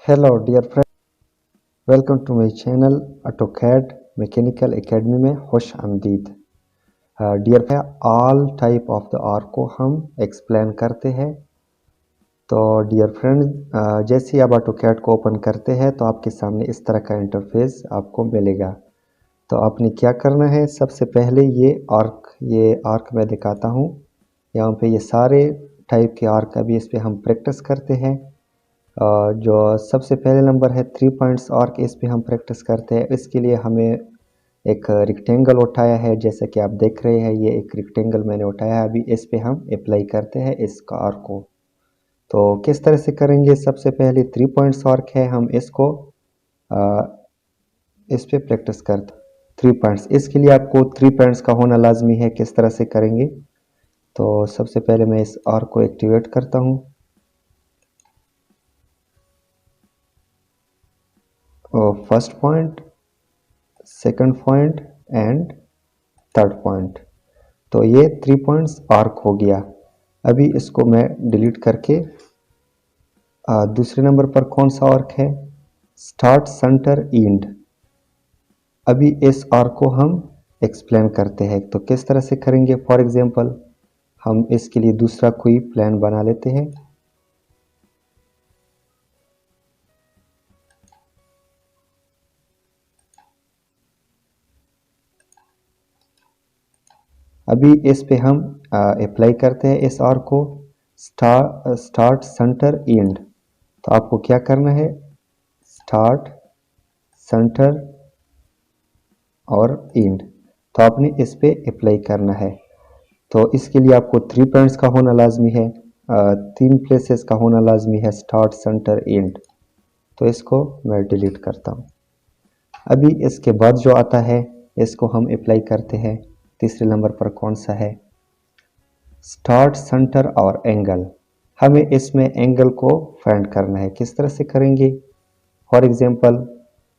Hello dear friend, welcome to my channel AutoCAD mechanical academy में खुश आमदीद। Dear friend, all type of the arc को हम explain करते हैं। तो डियर फ्रेंड, जैसे ही आप ऑटोकैड को ओपन करते हैं तो आपके सामने इस तरह का इंटरफेस आपको मिलेगा। तो आपने क्या करना है, सबसे पहले ये आर्क मैं दिखाता हूँ। यहाँ पे ये सारे टाइप के आर्क अभी इस पर हम प्रैक्टिस करते हैं। जो सबसे पहले नंबर है 3 पॉइंट्स आर्क, इस पे हम प्रैक्टिस करते हैं। इसके लिए हमें एक रेक्टेंगल उठाया है, जैसे कि आप देख रहे हैं ये एक रेक्टेंगल मैंने उठाया है। अभी इस पे हम अप्लाई करते हैं इस आर्क को। तो किस तरह से करेंगे, सबसे पहले 3 पॉइंट्स आर्क है, हम इसको इस पे प्रैक्टिस करते 3 पॉइंट्स। इसके लिए आपको 3 पॉइंट्स का होना लाजमी है। किस तरह से करेंगे, तो सबसे पहले मैं इस आर्क को एक्टिवेट करता हूँ। First point, second point and third point. तो ये 3 पॉइंट्स आर्क हो गया। अभी इसको मैं डिलीट करके दूसरे नंबर पर कौन सा आर्क है, स्टार्ट सेंटर एंड। अभी इस आर्क को हम एक्सप्लेन करते हैं। तो किस तरह से करेंगे, फॉर एग्जांपल हम इसके लिए दूसरा कोई प्लान बना लेते हैं। अभी इस पे हम अप्लाई करते हैं इस आर्क को, स्टार्ट सेंटर एंड। तो आपको क्या करना है, स्टार्ट सेंटर और एंड, तो आपने इस पे अप्लाई करना है। तो इसके लिए आपको 3 पॉइंट्स का होना लाजमी है, 3 प्लेसेस का होना लाजमी है, स्टार्ट सेंटर एंड। तो इसको मैं डिलीट करता हूँ। अभी इसके बाद जो आता है इसको हम अप्लाई करते हैं। तीसरे नंबर पर कौन सा है, स्टार्ट सेंटर और एंगल। हमें इसमें एंगल को फाइंड करना है। किस तरह से करेंगे, फॉर एग्जांपल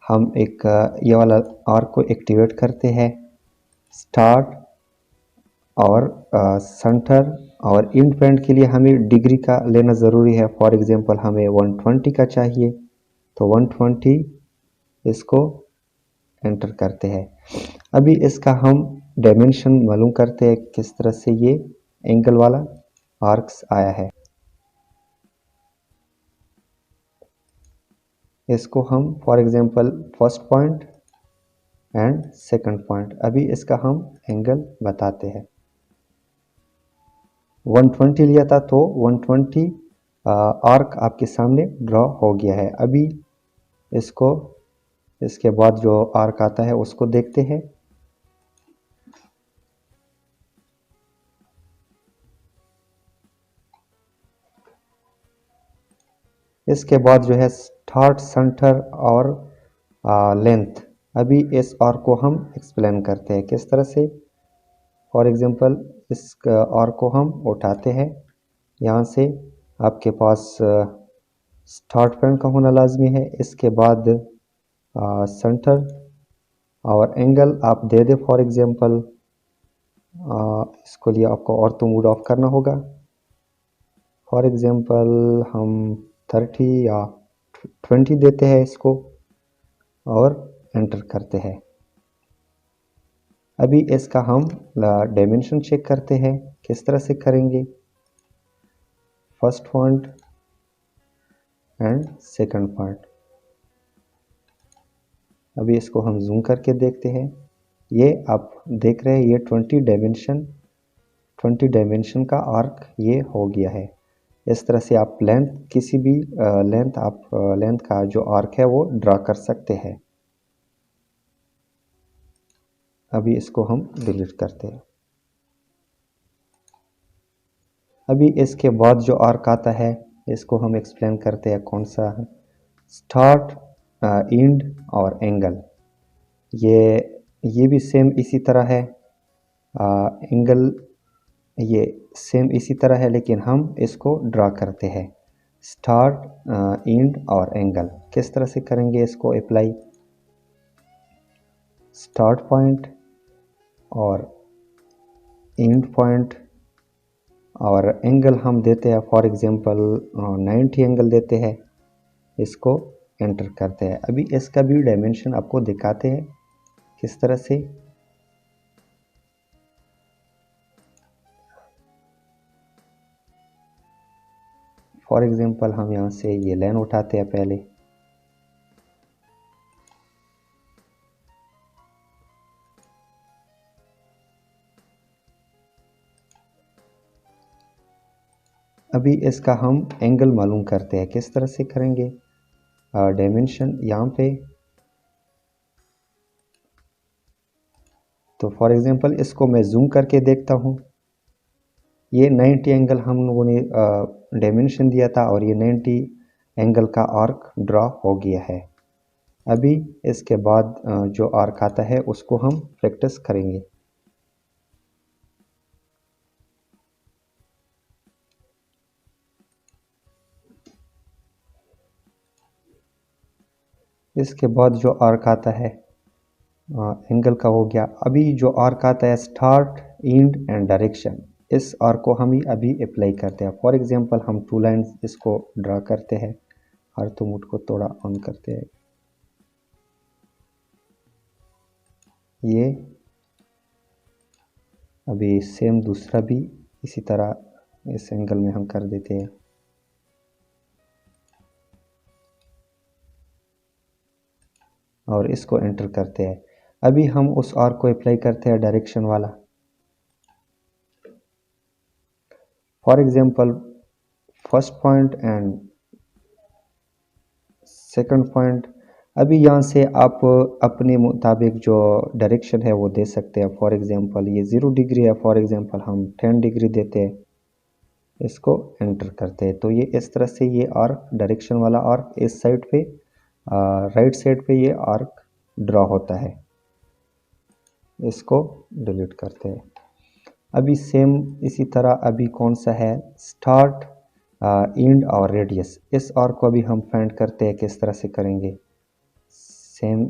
हम एक ये वाला आर्क को एक्टिवेट करते हैं, स्टार्ट और सेंटर और एंड पॉइंट के लिए हमें डिग्री का लेना ज़रूरी है। फॉर एग्जांपल हमें 120 का चाहिए, तो 120 इसको एंटर करते हैं। अभी इसका हम डायमेंशन मालूम करते हैं, किस तरह से ये एंगल वाला आर्क्स आया है। इसको हम for example first point and second point, अभी इसका हम एंगल बताते हैं। 120 लिया था तो 120 आर्क आपके सामने ड्रॉ हो गया है। अभी इसको, इसके बाद जो आर्क आता है उसको देखते हैं। इसके बाद जो है स्टार्ट सेंटर और लेंथ। अभी इस आर्क को हम एक्सप्लेन करते हैं किस तरह से। फॉर एग्जांपल इस आर्क को हम उठाते हैं, यहाँ से आपके पास स्टार्ट पॉइंट का होना लाजमी है। इसके बाद सेंटर और एंगल आप दे दे। फॉर एग्जांपल इसको लिए आपको और तो मूड ऑफ करना होगा। फॉर एग्जांपल हम 30 या 20 देते हैं इसको और एंटर करते हैं। अभी इसका हम डायमेंशन चेक करते हैं। किस तरह से करेंगे, first point and second point. अभी इसको हम जूम करके देखते हैं। ये आप देख रहे हैं, ये 20 डायमेंशन का आर्क ये हो गया है। इस तरह से आप लेंथ, किसी भी लेंथ का जो आर्क है वो ड्रा कर सकते हैं। अभी इसको हम डिलीट करते हैं। अभी इसके बाद जो आर्क आता है इसको हम एक्सप्लेन करते हैं कौन सा है, स्टार्ट एंड और एंगल। ये भी सेम इसी तरह है, एंगल ये सेम इसी तरह है, लेकिन हम इसको ड्रा करते हैं, स्टार्ट एंड और एंगल। किस तरह से करेंगे इसको अप्लाई, स्टार्ट पॉइंट और एंड पॉइंट और एंगल हम देते हैं। फॉर एग्जांपल 90 एंगल देते हैं। इसको एंटर करते हैं। अभी इसका भी डायमेंशन आपको दिखाते हैं किस तरह से। फॉर एग्जांपल हम यहाँ से ये लाइन उठाते हैं पहले, अभी इसका हम एंगल मालूम करते हैं। किस तरह से करेंगे, डायमेंशन यहाँ पे, तो फॉर एग्जांपल इसको मैं जूम करके देखता हूँ। ये 90 एंगल हम लोगों ने डायमेंशन दिया था और ये 90 एंगल का आर्क ड्रा हो गया है। अभी इसके बाद जो आर्क आता है उसको हम प्रैक्टिस करेंगे। इसके बाद जो आर्क आता है एंगल का हो गया। अभी जो आर्क आता है स्टार्ट, एंड एंड डायरेक्शन, इस आर्क को हम ही अभी अप्लाई करते हैं। फॉर एग्जांपल हम 2 लाइन्स इसको ड्रा करते हैं। हर तो मूड को थोड़ा ऑन करते हैं। ये अभी सेम दूसरा भी इसी तरह इस एंगल में हम कर देते हैं। और इसको एंटर करते हैं। अभी हम उस आर्क को अप्लाई करते हैं डायरेक्शन वाला। For example first point and second point, अभी यहाँ से आप अपने मुताबिक जो डायरेक्शन है वो दे सकते हैं। फॉर एग्जांपल ये 0 डिग्री है, फॉर एग्जांपल हम 10 डिग्री देते हैं, इसको एंटर करते हैं। तो ये इस तरह से ये आर्क, डायरेक्शन वाला आर्क इस साइड पे, राइट साइड पे ये आर्क ड्रा होता है। इसको डिलीट करते हैं। अभी सेम इसी तरह अभी कौन सा है, स्टार्ट, एंड और रेडियस, इस आर्क को अभी हम फाइंड करते हैं। किस तरह से करेंगे, सेम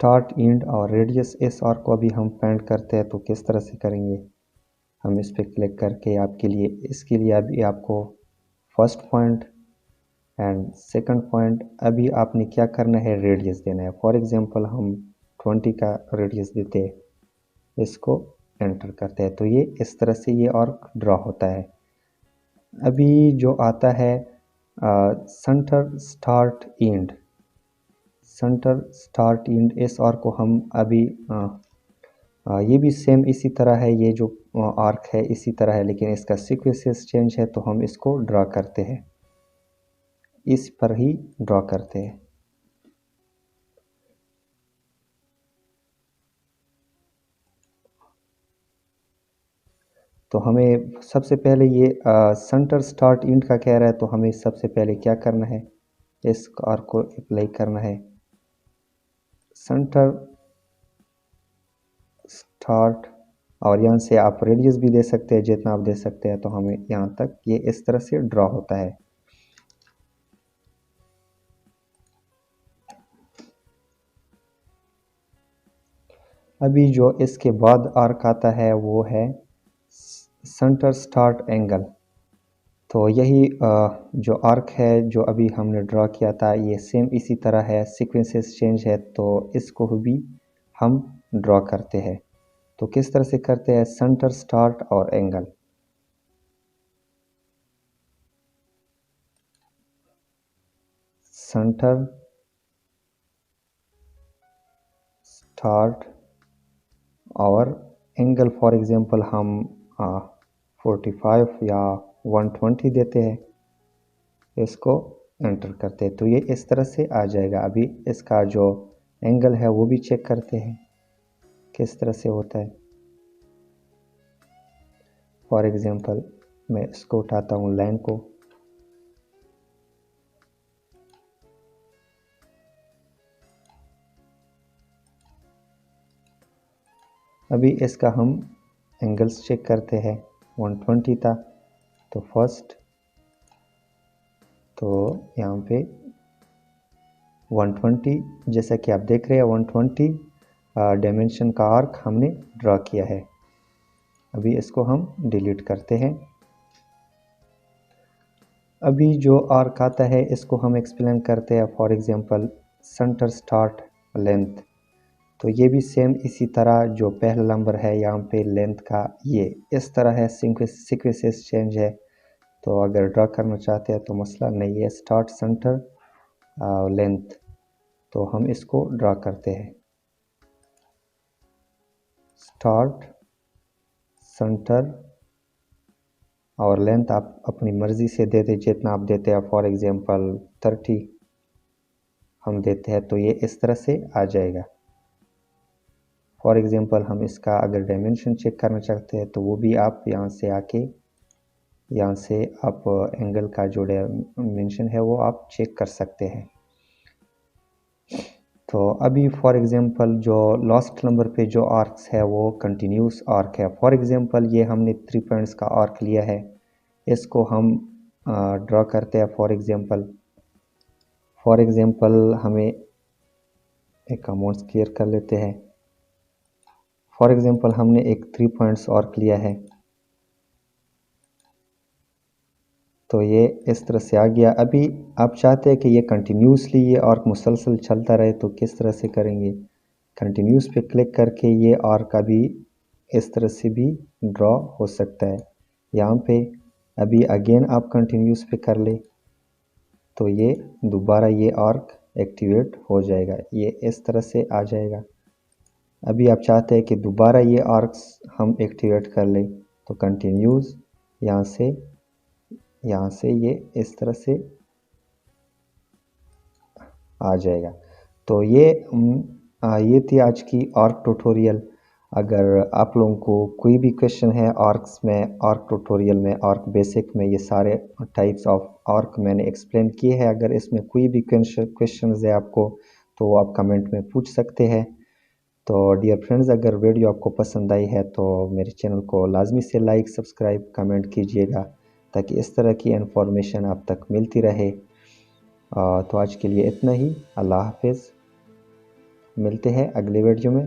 स्टार्ट, एंड और रेडियस, इस आर्क को अभी हम फाइंड करते हैं। तो किस तरह से करेंगे, हम इस पर क्लिक करके आपके लिए, इसके लिए अभी आपको first point and second point, अभी आपने क्या करना है, रेडियस देना है। फॉर एग्जांपल हम 20 का रेडियस देते हैं, इसको एंटर करते हैं। तो ये इस तरह से ये आर्क ड्रा होता है। अभी जो आता है centre, start, and, centre, start, and, इस आर्क को हम अभी ये भी सेम इसी तरह है। ये जो आर्क है इसी तरह है, लेकिन इसका सीक्वेंसेस चेंज है। तो हम इसको ड्रा करते हैं, इस पर ही ड्रा करते हैं। तो हमें सबसे पहले ये सेंटर, स्टार्ट, एंड का कह रहा है, तो हमें सबसे पहले क्या करना है, इस आर्क को अप्लाई करना है। सेंटर, स्टार्ट, और यहाँ से आप रेडियस भी दे सकते हैं जितना आप दे सकते हैं। तो हमें यहाँ तक ये इस तरह से ड्रा होता है। अभी जो इसके बाद आर्क आता है वो है सेंटर, स्टार्ट, एंगल। तो यही जो आर्क है जो अभी हमने ड्रा किया था, ये सेम इसी तरह है, सीक्वेंसेस चेंज है। तो इसको भी हम ड्रा करते हैं। तो किस तरह से करते हैं, सेंटर, स्टार्ट और एंगल। सेंटर, स्टार्ट और एंगल, फॉर एग्जांपल हम 45 या 120 देते हैं, इसको एंटर करते हैं। तो ये इस तरह से आ जाएगा। अभी इसका जो एंगल है वो भी चेक करते हैं किस तरह से होता है। फॉर एग्जांपल मैं इसको उठाता हूँ, लाइन को, अभी इसका हम एंगल्स चेक करते हैं। 120 था, तो फर्स्ट, तो यहाँ पे 120 जैसा कि आप देख रहे हैं 120 डायमेंशन का आर्क हमने ड्रा किया है। अभी इसको हम डिलीट करते हैं। अभी जो आर्क आता है इसको हम एक्सप्लेन करते हैं। For example centre start length, तो ये भी सेम इसी तरह जो पहला नंबर है यहाँ पे लेंथ का ये इस तरह है, सीक्वेंसेस चेंज है। तो अगर ड्रा करना चाहते हैं तो मसला नहीं है। स्टार्ट सेंटर लेंथ, तो हम इसको ड्रा करते हैं। स्टार्ट सेंटर और लेंथ आप अपनी मर्ज़ी से दे दें, जितना आप देते हैं। फॉर एग्जांपल 30 हम देते हैं तो ये इस तरह से आ जाएगा। फॉर एग्जांपल हम इसका अगर डायमेंशन चेक करना चाहते हैं तो वो भी आप यहाँ से आके यहाँ से आप एंगल का जो डायमेंशन है वो आप चेक कर सकते हैं। तो अभी फॉर एग्जांपल जो लास्ट नंबर पे जो आर्क्स है वो कंटिन्यूस आर्क है। फॉर एग्जांपल ये हमने 3 पॉइंट्स का आर्क लिया है, इसको हम ड्रा करते हैं। फॉर एग्जांपल हमें एक अमाउंट क्लियर कर लेते हैं। फॉर एग्जांपल हमने एक 3 पॉइंट्स आर्क लिया है, तो ये इस तरह से आ गया। अभी आप चाहते हैं कि ये कंटिन्यूसली ये आर्क मुसलसल चलता रहे, तो किस तरह से करेंगे? कंटिन्यूस पे क्लिक करके ये आर्क अभी इस तरह से भी ड्रॉ हो सकता है। यहाँ पे अभी अगेन आप कंटिन्यूस पे कर ले तो ये दोबारा ये आर्क एक्टिवेट हो जाएगा, ये इस तरह से आ जाएगा। अभी आप चाहते हैं कि दोबारा ये आर्क्स हम एक्टिवेट कर लें तो कंटिन्यूस यहाँ से ये इस तरह से आ जाएगा। तो ये थी आज की आर्क ट्यूटोरियल। अगर आप लोगों को कोई भी क्वेश्चन है आर्क्स में, आर्क ट्यूटोरियल में, आर्क बेसिक में, ये सारे टाइप्स ऑफ आर्क मैंने एक्सप्लेन किए हैं। अगर इसमें कोई भी क्वेश्चन है आपको तो आप कमेंट में पूछ सकते हैं। तो डियर फ्रेंड्स, अगर वीडियो आपको पसंद आई है तो मेरे चैनल को लाजमी से लाइक, सब्सक्राइब, कमेंट कीजिएगा ताकि इस तरह की इन्फॉर्मेशन आप तक मिलती रहे। तो आज के लिए इतना ही। अल्लाह हाफिज़, मिलते हैं अगले वीडियो में।